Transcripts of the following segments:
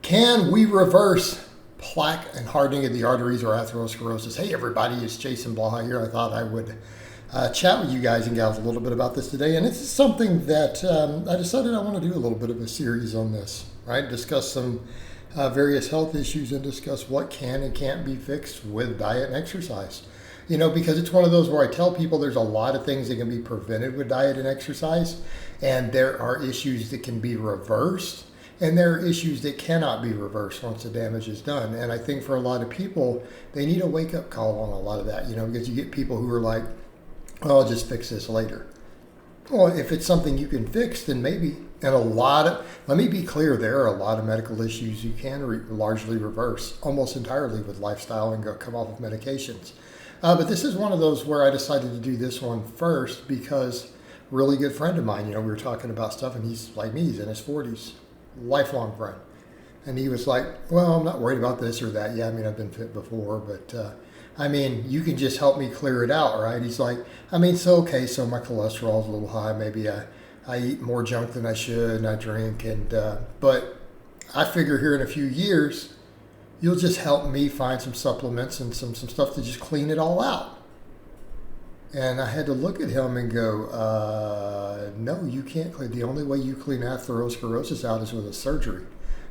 Can we reverse plaque and hardening of the arteries or atherosclerosis? Hey everybody, it's Jason Blaha here. I thought I would chat with you guys and gals a little bit about this today. And this is something that I decided I want to do a little bit of a series on this, right? Discuss some various health issues and discuss what can and can't be fixed with diet and exercise. You know, because it's one of those where I tell people there's a lot of things that can be prevented with diet and exercise, and there are issues that can be reversed, and there are issues that cannot be reversed once the damage is done. And I think for a lot of people, they need a wake-up call on a lot of that, you know, because you get people who are like, oh, I'll just fix this later. Well, if it's something you can fix, then maybe. And let me be clear, there are a lot of medical issues you can largely reverse almost entirely with lifestyle and come off of medications. But this is one of those where I decided to do this one first because a really good friend of mine, you know, we were talking about stuff and he's like me, he's in his 40s, lifelong friend. And he was like, well, I'm not worried about this or that. Yeah, I mean, I've been fit before, but I mean, you can just help me clear it out, right? He's like, I mean, so my cholesterol's a little high. Maybe I eat more junk than I should and I drink. But I figure here in a few years, you'll just help me find some supplements and some stuff to just clean it all out. And I had to look at him and go, no, you can't clean. The only way you clean atherosclerosis out is with a surgery.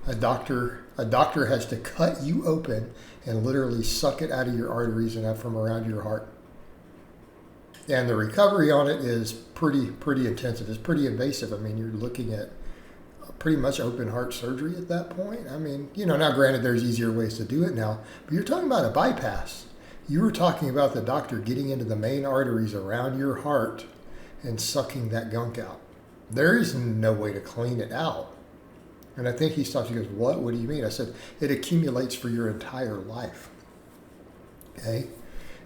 A doctor has to cut you open and literally suck it out of your arteries and out from around your heart. And the recovery on it is pretty intensive. It's pretty invasive. I mean, you're looking at pretty much open heart surgery at that point. I mean, you know, now granted there's easier ways to do it now, but you're talking about a bypass. You were talking about the doctor getting into the main arteries around your heart and sucking that gunk out. There is no way to clean it out. And I think he stopped. He goes, what? What do you mean? I said, it accumulates for your entire life. Okay?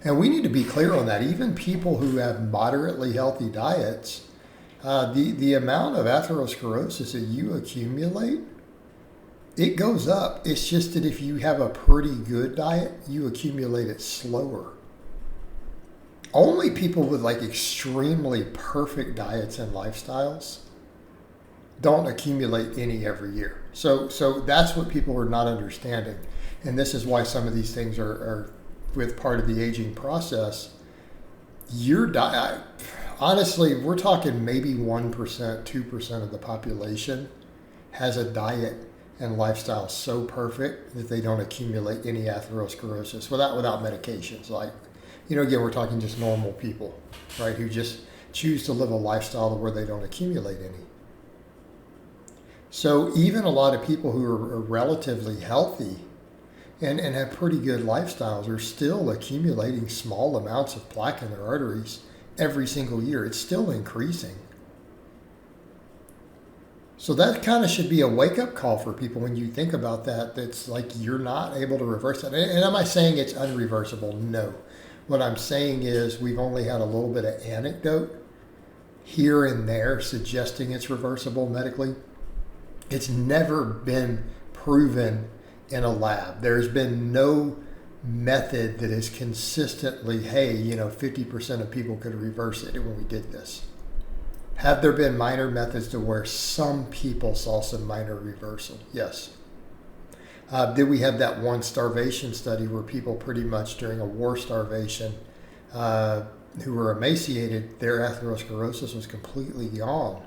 And we need to be clear on that. Even people who have moderately healthy diets, the amount of atherosclerosis that you accumulate, it goes up. It's just that if you have a pretty good diet, you accumulate it slower. Only people with like extremely perfect diets and lifestyles don't accumulate any every year. So that's what people are not understanding. And this is why some of these things are with part of the aging process. Your diet, honestly, we're talking maybe 1%, 2% of the population has a diet and lifestyle so perfect that they don't accumulate any atherosclerosis without medications. Like, you know, again, we're talking just normal people, right, who just choose to live a lifestyle where they don't accumulate any. So even a lot of people who are relatively healthy and have pretty good lifestyles are still accumulating small amounts of plaque in their arteries every single year. It's still increasing. So that kind of should be a wake-up call for people when you think about that. That's like you're not able to reverse that. And am I saying it's unreversible? No. What I'm saying is we've only had a little bit of anecdote here and there suggesting it's reversible medically. It's never been proven in a lab. There's been no method that is consistently, hey, you know, 50% of people could reverse it when we did this. Have there been minor methods to where some people saw some minor reversal? Yes. Did we have that one starvation study where people pretty much during a war starvation who were emaciated, their atherosclerosis was completely gone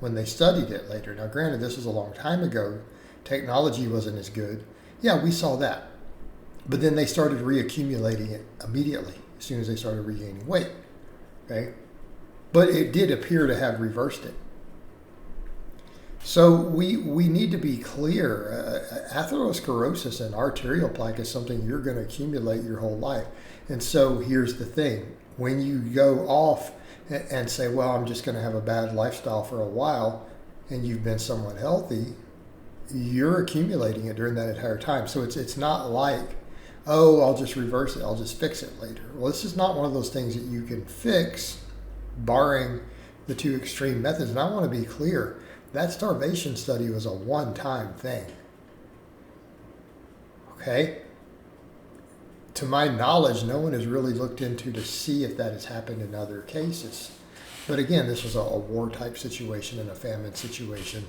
when they studied it later? Now, granted, this was a long time ago. Technology wasn't as good. Yeah, we saw that. But then they started reaccumulating it immediately as soon as they started regaining weight. Okay? But it did appear to have reversed it. So we need to be clear. Atherosclerosis and arterial plaque is something you're going to accumulate your whole life. And so here's the thing. When you go off and say, well, I'm just going to have a bad lifestyle for a while, and you've been somewhat healthy, you're accumulating it during that entire time. So it's not like, oh, I'll just reverse it, I'll just fix it later. Well, this is not one of those things that you can fix, barring the two extreme methods. And I want to be clear, that starvation study was a one-time thing. Okay? To my knowledge, no one has really looked into to see if that has happened in other cases. But again, this was a war-type situation and a famine situation.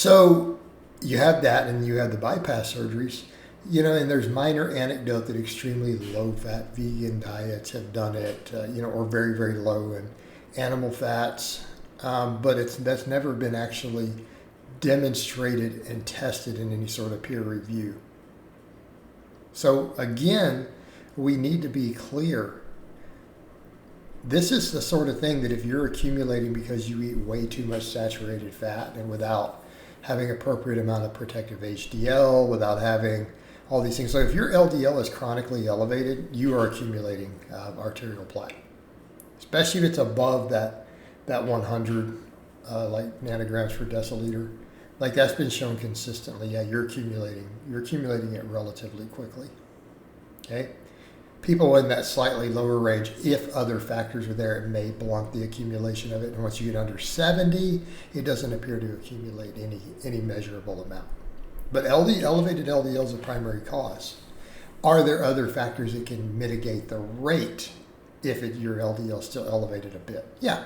So you have that, and you have the bypass surgeries, and there's minor anecdote that extremely low-fat vegan diets have done it, or very, very low in animal fats, but that's never been actually demonstrated and tested in any sort of peer review. So again, we need to be clear. This is the sort of thing that if you're accumulating because you eat way too much saturated fat and without having appropriate amount of protective HDL, without having all these things. So if your LDL is chronically elevated, you are accumulating arterial plaque, especially if it's above that 100 nanograms per deciliter. Like that's been shown consistently. Yeah, you're accumulating it relatively quickly. Okay. People in that slightly lower range, if other factors are there, it may blunt the accumulation of it. And once you get under 70, it doesn't appear to accumulate any measurable amount. But elevated LDL is a primary cause. Are there other factors that can mitigate the rate if your LDL is still elevated a bit? Yeah,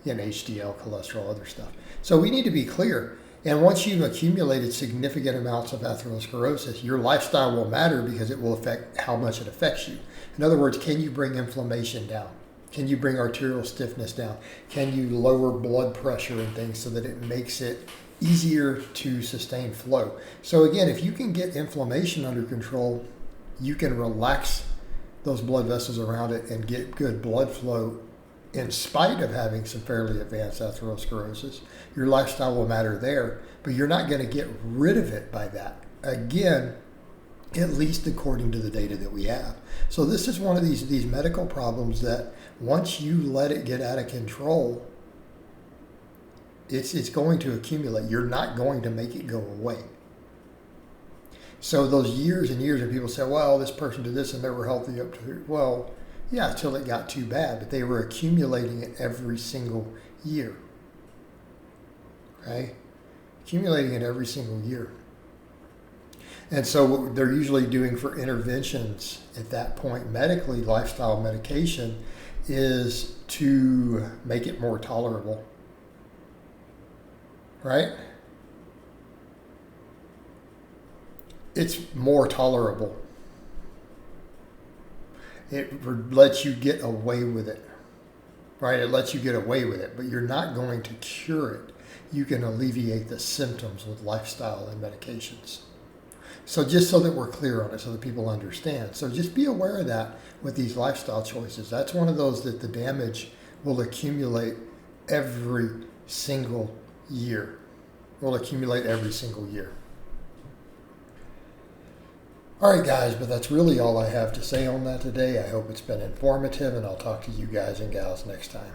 HDL, cholesterol, other stuff. So we need to be clear. And once you've accumulated significant amounts of atherosclerosis, your lifestyle will matter because it will affect how much it affects you. In other words, can you bring inflammation down? Can you bring arterial stiffness down? Can you lower blood pressure and things so that it makes it easier to sustain flow? So again, if you can get inflammation under control, you can relax those blood vessels around it and get good blood flow in spite of having some fairly advanced atherosclerosis. Your lifestyle will matter there, but you're not going to get rid of it by that. Again, at least according to the data that we have. So this is one of these medical problems that once you let it get out of control, it's going to accumulate. You're not going to make it go away. So those years and years of people say, well, this person did this and they were healthy up to, well, yeah, until it got too bad, but they were accumulating it every single year, right? Accumulating it every single year. And so what they're usually doing for interventions at that point, medically, lifestyle medication, is to make it more tolerable, right? It's more tolerable. It lets you get away with it, right? It lets you get away with it, but you're not going to cure it. You can alleviate the symptoms with lifestyle and medications. So just so that we're clear on it, so that people understand. So just be aware of that with these lifestyle choices. That's one of those that the damage will accumulate every single year. Will accumulate every single year. All right, guys, but that's really all I have to say on that today. I hope it's been informative, and I'll talk to you guys and gals next time.